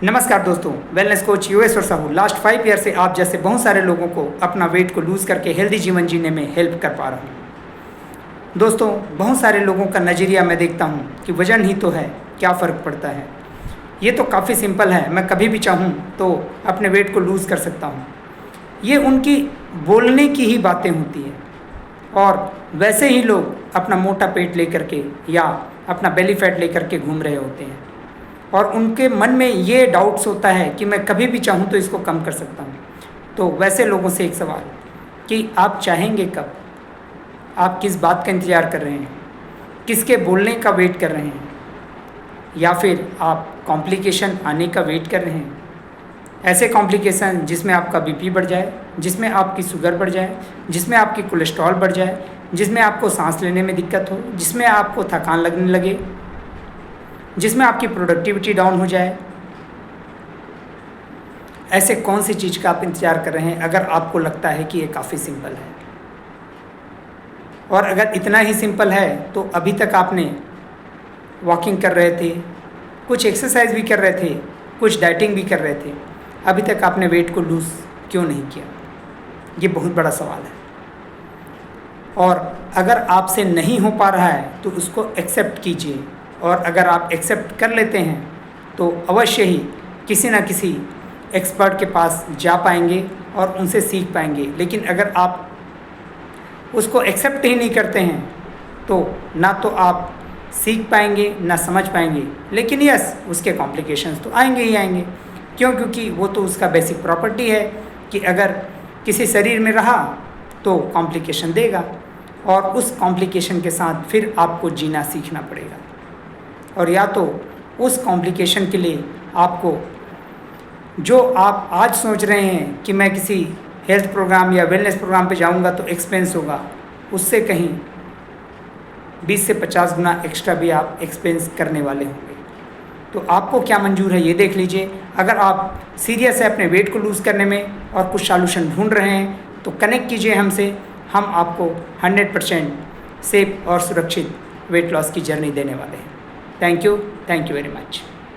नमस्कार दोस्तों, wellness coach US और साहू लास्ट 5 ईयर से आप जैसे बहुत सारे लोगों को अपना वेट को लूज़ करके हेल्दी जीवन जीने में हेल्प कर पा रहा हूँ। दोस्तों, बहुत सारे लोगों का नज़रिया मैं देखता हूँ कि वज़न ही तो है, क्या फ़र्क पड़ता है। ये तो काफ़ी सिंपल है, मैं कभी भी चाहूँ तो अपने वेट को लूज़ कर सकता हूँ। ये उनकी बोलने की ही बातें होती हैं और वैसे ही लोग अपना मोटा पेट लेकर के या अपना बेली फैट लेकर के घूम रहे होते हैं और उनके मन में ये डाउट्स होता है कि मैं कभी भी चाहूँ तो इसको कम कर सकता हूँ। तो वैसे लोगों से एक सवाल कि आप चाहेंगे कब? आप किस बात का इंतज़ार कर रहे हैं? किसके बोलने का वेट कर रहे हैं? या फिर आप कॉम्प्लिकेशन आने का वेट कर रहे हैं? ऐसे कॉम्प्लिकेशन जिसमें आपका बीपी बढ़ जाए, जिसमें आपकी शुगर बढ़ जाए, जिसमें आपकी कोलेस्ट्रॉल बढ़ जाए, जिसमें आपको सांस लेने में दिक्कत हो, जिसमें आपको थकान लगने लगे, जिसमें आपकी प्रोडक्टिविटी डाउन हो जाए। ऐसे कौन सी चीज़ का आप इंतज़ार कर रहे हैं अगर आपको लगता है कि ये काफ़ी सिंपल है? और अगर इतना ही सिंपल है तो अभी तक आपने वॉकिंग कर रहे थे, कुछ एक्सरसाइज भी कर रहे थे, कुछ डाइटिंग भी कर रहे थे, अभी तक आपने वेट को लूज़ क्यों नहीं किया? ये बहुत बड़ा सवाल है। और अगर आपसे नहीं हो पा रहा है तो उसको एक्सेप्ट कीजिए, और अगर आप एक्सेप्ट कर लेते हैं तो अवश्य ही किसी न किसी एक्सपर्ट के पास जा पाएंगे और उनसे सीख पाएंगे। लेकिन अगर आप उसको एक्सेप्ट ही नहीं करते हैं तो ना तो आप सीख पाएंगे ना समझ पाएंगे, लेकिन यस, उसके कॉम्प्लिकेशंस तो आएंगे ही आएंगे। क्योंकि वो तो उसका बेसिक प्रॉपर्टी है कि अगर किसी शरीर में रहा तो कॉम्प्लिकेशन देगा और उस कॉम्प्लिकेशन के साथ फिर आपको जीना सीखना पड़ेगा। और या तो उस कॉम्प्लिकेशन के लिए आपको जो आप आज सोच रहे हैं कि मैं किसी हेल्थ प्रोग्राम या वेलनेस प्रोग्राम पे जाऊंगा तो एक्सपेंस होगा, उससे कहीं 20 से 50 गुना एक्स्ट्रा भी आप एक्सपेंस करने वाले होंगे। तो आपको क्या मंजूर है ये देख लीजिए। अगर आप सीरियस है अपने वेट को लूज़ करने में और कुछ सॉल्यूशन ढूंढ रहे हैं तो कनेक्ट कीजिए हमसे। हम आपको 100% सेफ और सुरक्षित वेट लॉस की जर्नी देने वाले हैं। Thank you very much.